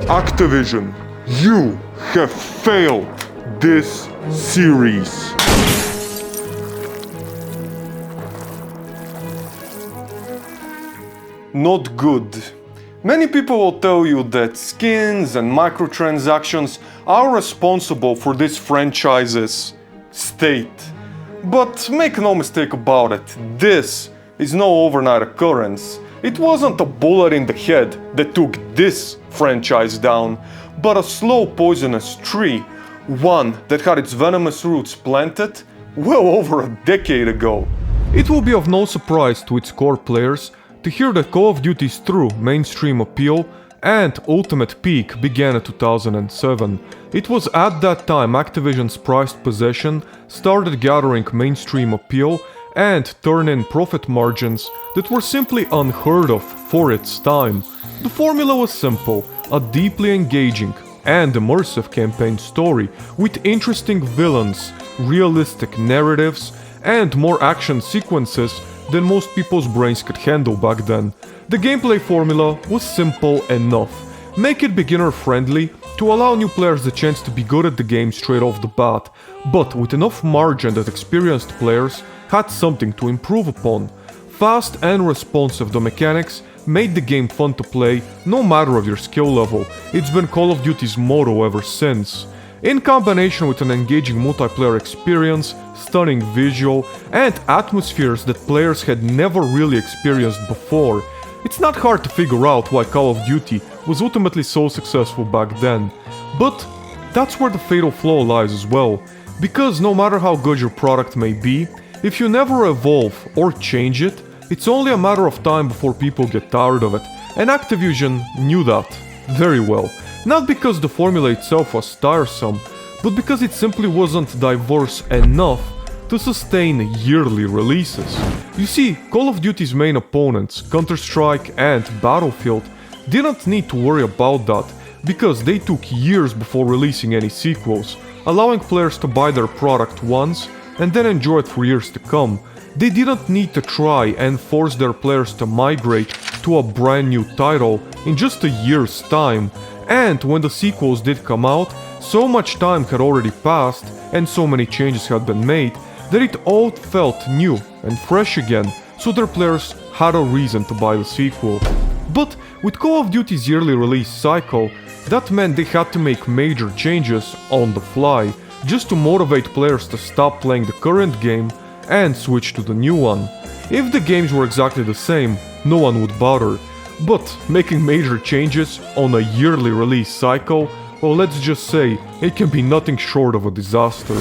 Activision, you have failed this series. Not good. Many people will tell you that skins and microtransactions are responsible for this franchise's state. But make no mistake about it, this is no overnight occurrence. It wasn't a bullet in the head that took this franchise down, but a slow poisonous tree, one that had its venomous roots planted well over a decade ago. It will be of no surprise to its core players to hear that Call of Duty's true mainstream appeal and ultimate peak began in 2007. It was at that time Activision's prized possession started gathering mainstream appeal and turn in profit margins that were simply unheard of for its time. The formula was simple, a deeply engaging and immersive campaign story with interesting villains, realistic narratives, and more action sequences than most people's brains could handle back then. The gameplay formula was simple enough. Make it beginner friendly to allow new players the chance to be good at the game straight off the bat, but with enough margin that experienced players had something to improve upon. Fast and responsive the mechanics made the game fun to play no matter of your skill level. It's been Call of Duty's motto ever since. In combination with an engaging multiplayer experience, stunning visual, and atmospheres that players had never really experienced before, it's not hard to figure out why Call of Duty was ultimately so successful back then. But that's where the fatal flaw lies as well, because no matter how good your product may be, if you never evolve or change it, it's only a matter of time before people get tired of it, and Activision knew that very well. Not because the formula itself was tiresome, but because it simply wasn't diverse enough to sustain yearly releases. You see, Call of Duty's main opponents, Counter-Strike and Battlefield, didn't need to worry about that, because they took years before releasing any sequels, allowing players to buy their product once and then enjoy it for years to come. They didn't need to try and force their players to migrate to a brand new title in just a year's time, and when the sequels did come out, so much time had already passed and so many changes had been made that it all felt new and fresh again, so their players had a reason to buy the sequel. But with Call of Duty's yearly release cycle, that meant they had to make major changes on the fly, just to motivate players to stop playing the current game and switch to the new one. If the games were exactly the same, no one would bother. But making major changes on a yearly release cycle, well, let's just say, it can be nothing short of a disaster.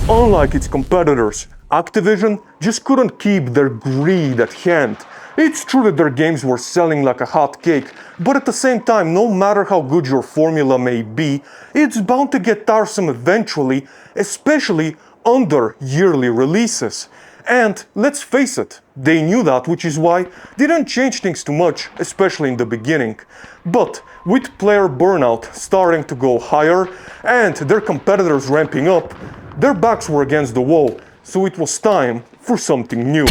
Unlike its competitors, Activision just couldn't keep their greed at hand. It's true that their games were selling like a hot cake, but at the same time, no matter how good your formula may be, it's bound to get tiresome eventually, especially under yearly releases. And let's face it, they knew that, which is why they didn't change things too much, especially in the beginning. But with player burnout starting to go higher and their competitors ramping up, their backs were against the wall, so it was time for something new.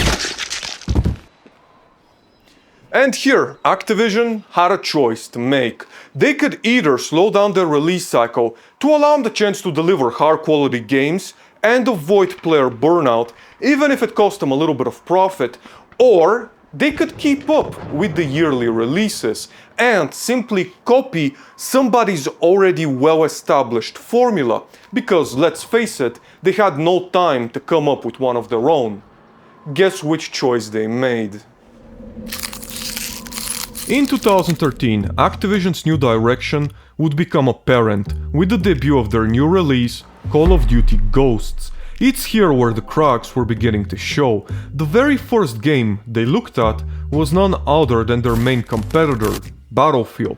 And here, Activision had a choice to make. They could either slow down their release cycle to allow them the chance to deliver high quality games and avoid player burnout, even if it cost them a little bit of profit, or they could keep up with the yearly releases and simply copy somebody's already well-established formula, because let's face it, they had no time to come up with one of their own. Guess which choice they made? In 2013, Activision's new direction would become apparent with the debut of their new release, Call of Duty Ghosts. It's here where the cracks were beginning to show. The very first game they looked at was none other than their main competitor, Battlefield.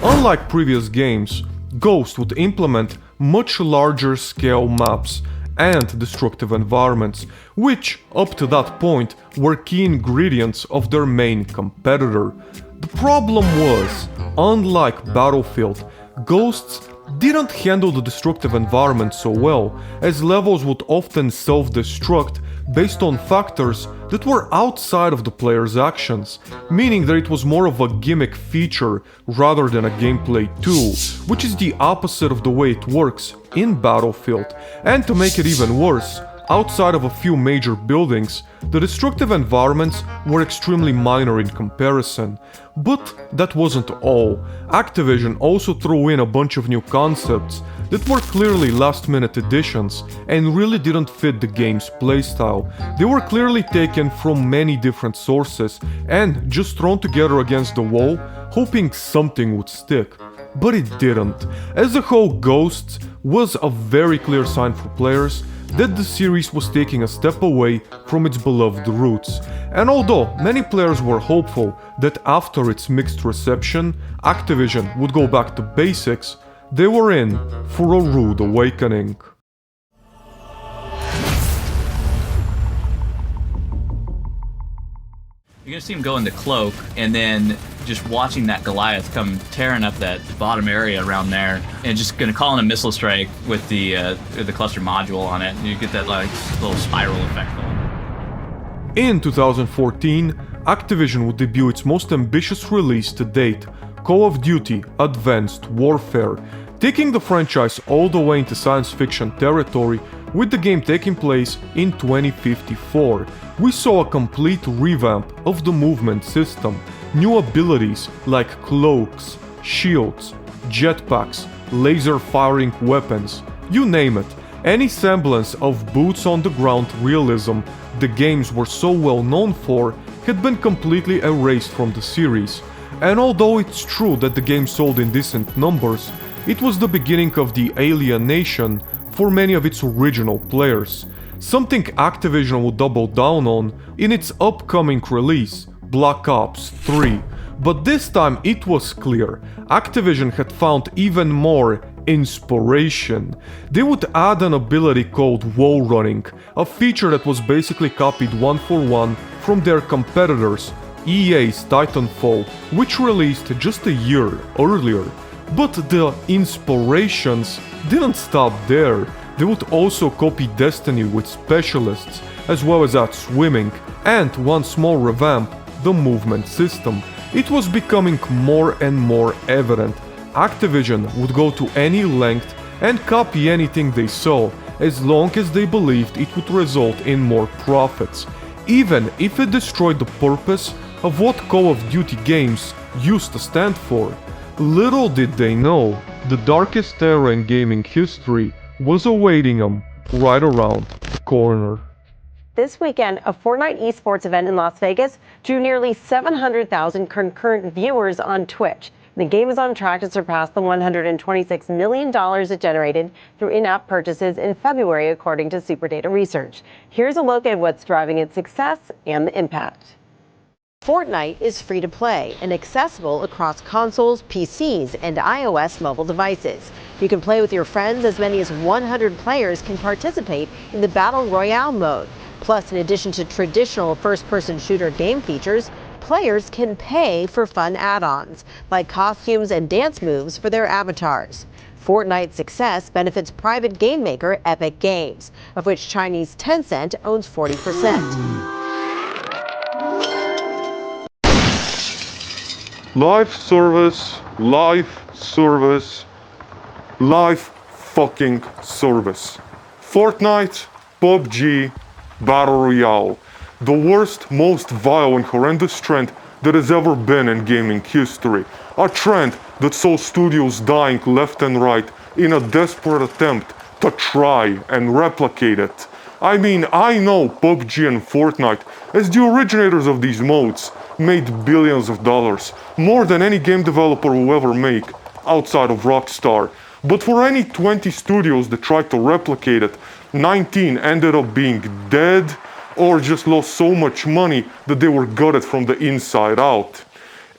Unlike previous games, Ghost would implement much larger scale maps and destructive environments, which up to that point were key ingredients of their main competitor. The problem was, unlike Battlefield, Ghosts didn't handle the destructive environment so well, as levels would often self-destruct based on factors that were outside of the player's actions, meaning that it was more of a gimmick feature rather than a gameplay tool, which is the opposite of the way it works in Battlefield. And to make it even worse, outside of a few major buildings, the destructive environments were extremely minor in comparison. But that wasn't all. Activision also threw in a bunch of new concepts that were clearly last-minute additions and really didn't fit the game's playstyle. They were clearly taken from many different sources and just thrown together against the wall, hoping something would stick. But it didn't. As the whole Ghosts was a very clear sign for players that the series was taking a step away from its beloved roots. And although many players were hopeful that after its mixed reception, Activision would go back to basics, they were in for a rude awakening. You're gonna see him go in the cloak, and then just watching that Goliath come tearing up that bottom area around there, and just gonna call in a missile strike with the cluster module on it, and you get that like little spiral effect going. In 2014, Activision would debut its most ambitious release to date, Call of Duty Advanced Warfare, taking the franchise all the way into science fiction territory, with the game taking place in 2054. We saw a complete revamp of the movement system, new abilities like cloaks, shields, jetpacks, laser firing weapons, you name it. Any semblance of boots on the ground realism the games were so well known for had been completely erased from the series. And although it's true that the game sold in decent numbers, it was the beginning of the alienation for many of its original players, something Activision would double down on in its upcoming release, Black Ops 3. But this time it was clear, Activision had found even more inspiration. They would add an ability called wall running, a feature that was basically copied one for one from their competitors, EA's Titanfall, which released just a year earlier. But the inspirations didn't stop there. They would also copy Destiny with specialists, as well as add swimming, and one small revamp, the movement system. It was becoming more and more evident. Activision would go to any length and copy anything they saw, as long as they believed it would result in more profits, even if it destroyed the purpose of what Call of Duty games used to stand for. Little did they know, the darkest era in gaming history was awaiting them right around the corner. This weekend, a Fortnite esports event in Las Vegas drew nearly 700,000 concurrent viewers on Twitch. The game is on track to surpass the $126 million it generated through in-app purchases in February, according to Superdata Research. Here's a look at what's driving its success and the impact. Fortnite is free to play and accessible across consoles, PCs, and iOS mobile devices. You can play with your friends. As many as 100 players can participate in the Battle Royale mode. Plus, in addition to traditional first-person shooter game features, players can pay for fun add-ons, like costumes and dance moves for their avatars. Fortnite's success benefits private game maker Epic Games, of which Chinese Tencent owns 40%. Live service, live service, live fucking service. Fortnite, PUBG, Battle Royale. The worst, most vile and horrendous trend that has ever been in gaming history. A trend that saw studios dying left and right in a desperate attempt to try and replicate it. I mean, I know PUBG and Fortnite, as the originators of these modes, made billions of dollars, more than any game developer will ever make, outside of Rockstar. But for any 20 studios that tried to replicate it, 19 ended up being dead, or just lost so much money that they were gutted from the inside out.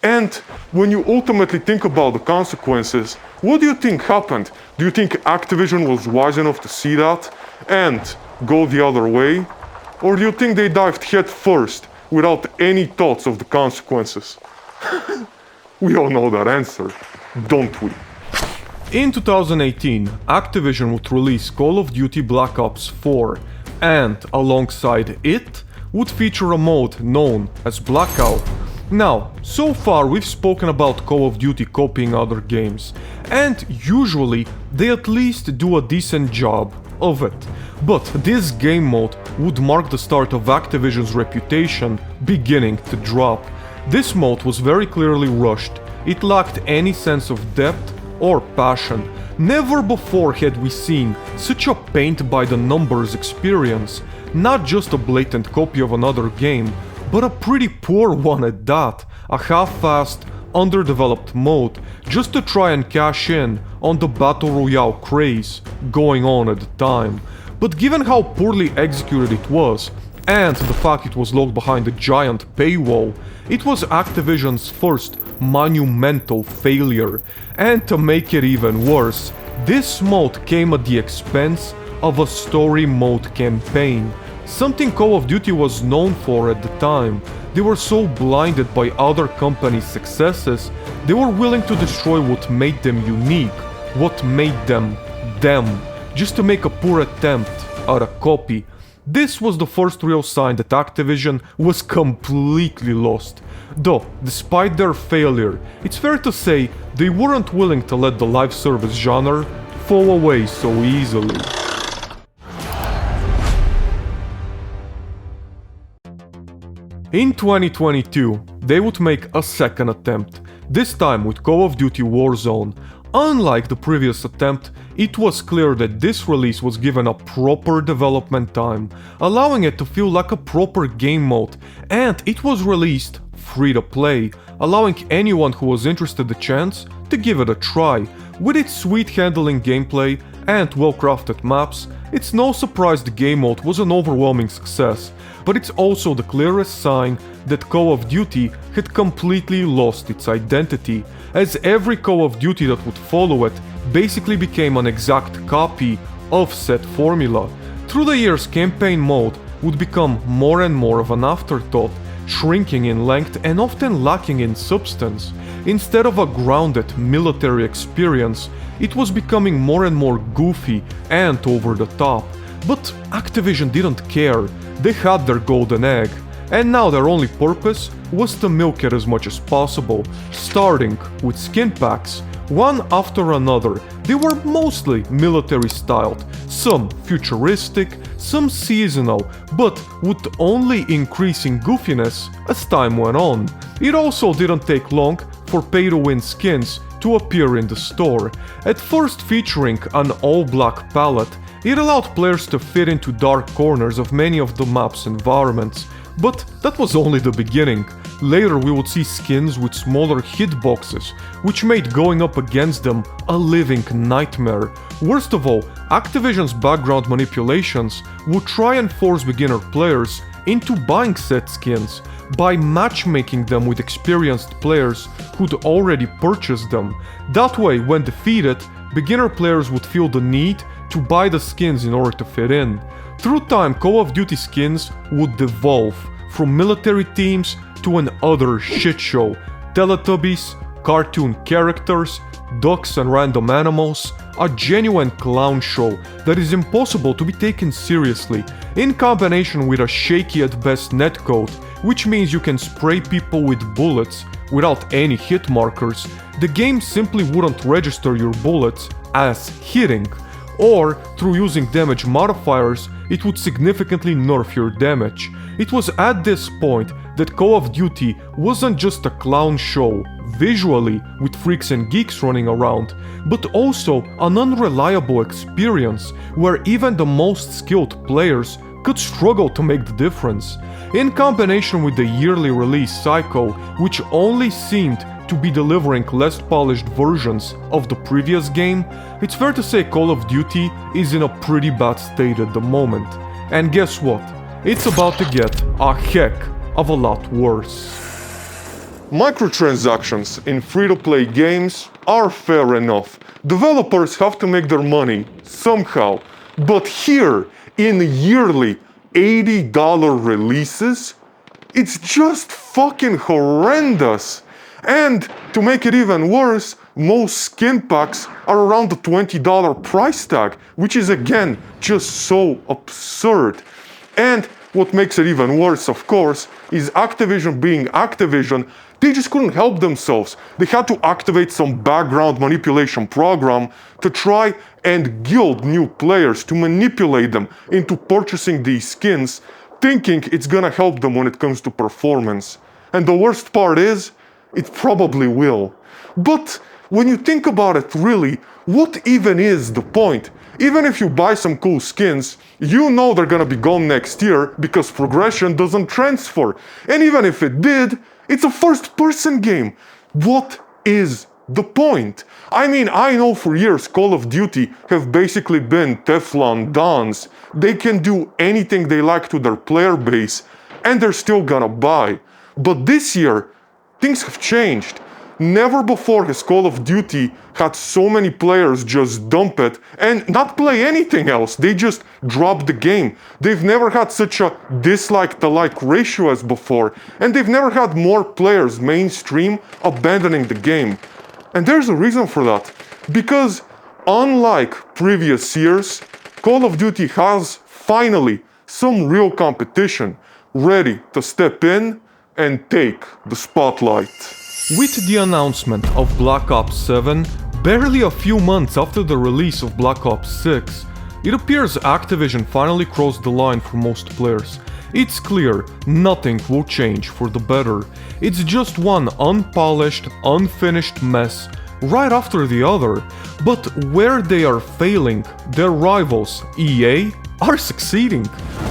And when you ultimately think about the consequences, what do you think happened? Do you think Activision was wise enough to see that and go the other way? Or do you think they dived head first without any thoughts of the consequences? We all know that answer, don't we? In 2018, Activision would release Call of Duty Black Ops 4, and alongside it would feature a mode known as Blackout. Now, so far we've spoken about Call of Duty copying other games, and usually they at least do a decent job of it. But this game mode would mark the start of Activision's reputation beginning to drop. This mode was very clearly rushed. It lacked any sense of depth or passion. Never before had we seen such a paint-by-the-numbers experience, not just a blatant copy of another game, but a pretty poor one at that, a half-assed, underdeveloped mode just to try and cash in on the Battle Royale craze going on at the time. But given how poorly executed it was, and the fact it was locked behind a giant paywall, it was Activision's first monumental failure. And to make it even worse, this mode came at the expense of a story mode campaign, something Call of Duty was known for at the time. They were so blinded by other companies' successes, they were willing to destroy what made them unique, what made them, just to make a poor attempt at a copy. This was the first real sign that Activision was completely lost. Though, despite their failure, it's fair to say they weren't willing to let the live service genre fall away so easily. In 2022, they would make a second attempt, this time with Call of Duty Warzone. Unlike the previous attempt, it was clear that this release was given a proper development time, allowing it to feel like a proper game mode, and it was released free to play, allowing anyone who was interested the chance to give it a try. With its sweet handling gameplay and well-crafted maps, it's no surprise the game mode was an overwhelming success, but it's also the clearest sign that Call of Duty had completely lost its identity, as every Call of Duty that would follow it basically became an exact copy of said formula. Through the years, campaign mode would become more and more of an afterthought, shrinking in length and often lacking in substance. Instead of a grounded military experience, it was becoming more and more goofy and over the top. But Activision didn't care. They had their golden egg, and now their only purpose was to milk it as much as possible, starting with skin packs. One after another, they were mostly military styled, some futuristic, some seasonal, but with only increasing goofiness as time went on. It also didn't take long for pay-to-win skins to appear in the store. At first featuring an all-black palette, it allowed players to fit into dark corners of many of the map's environments, but that was only the beginning. Later we would see skins with smaller hitboxes, which made going up against them a living nightmare. Worst of all, Activision's background manipulations would try and force beginner players into buying said skins by matchmaking them with experienced players who'd already purchased them. That way, when defeated, beginner players would feel the need to buy the skins in order to fit in. Through time, Call of Duty skins would devolve from military teams to an utter shitshow. Teletubbies, cartoon characters, ducks and random animals, a genuine clown show that is impossible to be taken seriously, in combination with a shaky at best netcode, which means you can spray people with bullets without any hit markers. The game simply wouldn't register your bullets as hitting, or through using damage modifiers, it would significantly nerf your damage. It was at this point that Call of Duty wasn't just a clown show, visually, with freaks and geeks running around, but also an unreliable experience where even the most skilled players could struggle to make the difference. In combination with the yearly release cycle, which only seemed to be delivering less polished versions of the previous game, it's fair to say Call of Duty is in a pretty bad state at the moment. And guess what? It's about to get a heck of a lot worse. Microtransactions in free-to-play games are fair enough. Developers have to make their money somehow. But here, in yearly $80 releases, it's just fucking horrendous. And to make it even worse, most skin packs are around the $20 price tag, which is again just so absurd. And what makes it even worse, of course, is Activision being Activision, they just couldn't help themselves. They had to activate some background manipulation program to try and guild new players, to manipulate them into purchasing these skins, thinking it's gonna help them when it comes to performance. And the worst part is, it probably will. But when you think about it really, what even is the point? Even if you buy some cool skins, you know they're gonna be gone next year because progression doesn't transfer. And even if it did, it's a first-person game. What is the point? I mean, I know for years Call of Duty have basically been Teflon Dons. They can do anything they like to their player base, and they're still gonna buy. But this year, things have changed. Never before has Call of Duty had so many players just dump it and not play anything else. They just drop the game. They've never had such a dislike to like ratio as before, and they've never had more players mainstream abandoning the game. And there's a reason for that. Because unlike previous years, Call of Duty has finally some real competition ready to step in and take the spotlight. With the announcement of Black Ops 7, barely a few months after the release of Black Ops 6, it appears Activision finally crossed the line for most players. It's clear nothing will change for the better. It's just one unpolished, unfinished mess right after the other. But where they are failing, their rivals, EA, are succeeding.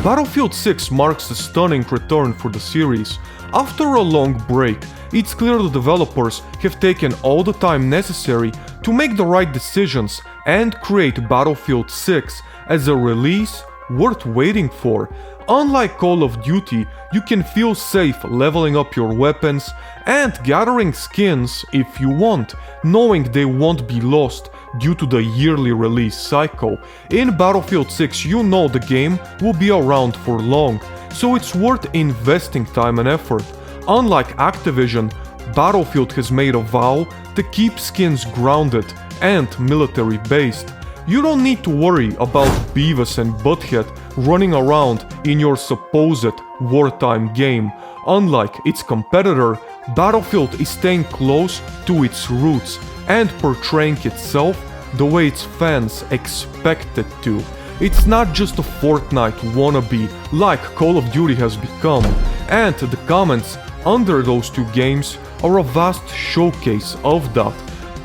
Battlefield 6 marks a stunning return for the series. After a long break, it's clear the developers have taken all the time necessary to make the right decisions and create Battlefield 6 as a release worth waiting for. Unlike Call of Duty, you can feel safe leveling up your weapons and gathering skins if you want, knowing they won't be lost due to the yearly release cycle. In Battlefield 6, you know the game will be around for long, so it's worth investing time and effort. Unlike Activision, Battlefield has made a vow to keep skins grounded and military-based. You don't need to worry about Beavis and Butthead running around in your supposed wartime game. Unlike its competitor, Battlefield is staying close to its roots and portraying itself the way its fans expect it to. It's not just a Fortnite wannabe like Call of Duty has become, and the comments under those two games are a vast showcase of that.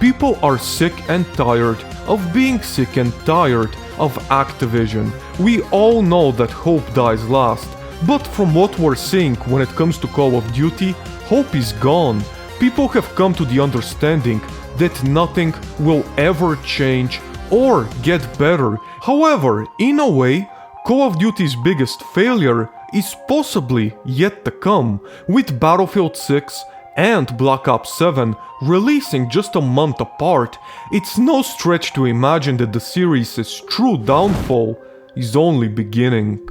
People are sick and tired of being sick and tired of Activision. We all know that hope dies last, but from what we're seeing when it comes to Call of Duty, hope is gone. People have come to the understanding that nothing will ever change or get better. However, in a way, Call of Duty's biggest failure is possibly yet to come, with Battlefield 6 and Black Ops 7 releasing just a month apart. It's no stretch to imagine that the series' true downfall is only beginning.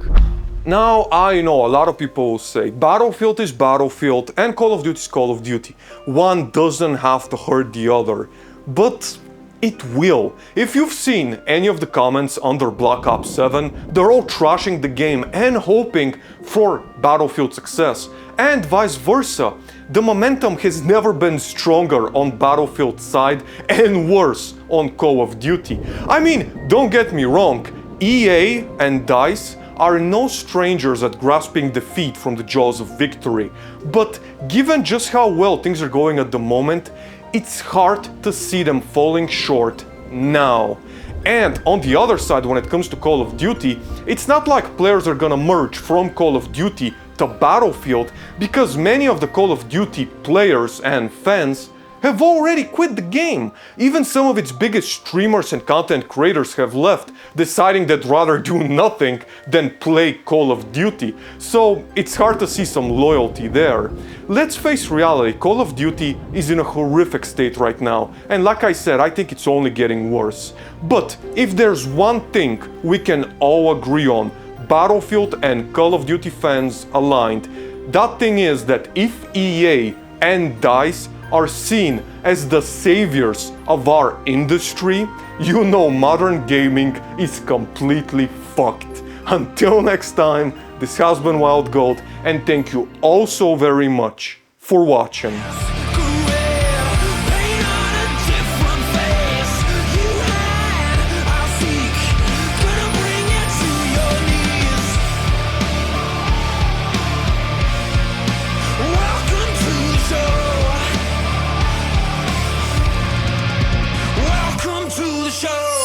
Now, I know a lot of people will say Battlefield is Battlefield and Call of Duty is Call of Duty. One doesn't have to hurt the other, but it will. If you've seen any of the comments under Black Ops 7, they're all trashing the game and hoping for Battlefield success, and vice versa. The momentum has never been stronger on Battlefield's side and worse on Call of Duty. I mean, don't get me wrong, EA and DICE are no strangers at grasping defeat from the jaws of victory, but given just how well things are going at the moment, it's hard to see them falling short now. And on the other side, when it comes to Call of Duty, it's not like players are gonna merge from Call of Duty to Battlefield, because many of the Call of Duty players and fans have already quit the game. Even some of its biggest streamers and content creators have left, deciding they'd rather do nothing than play Call of Duty. So it's hard to see some loyalty there. Let's face reality, Call of Duty is in a horrific state right now, and like I said, I think it's only getting worse. But if there's one thing we can all agree on, Battlefield and Call of Duty fans aligned, that thing is that if EA and DICE are seen as the saviors of our industry, you know modern gaming is completely fucked. Until next time, this has been WildGold, and thank you all so very much for watching. Show.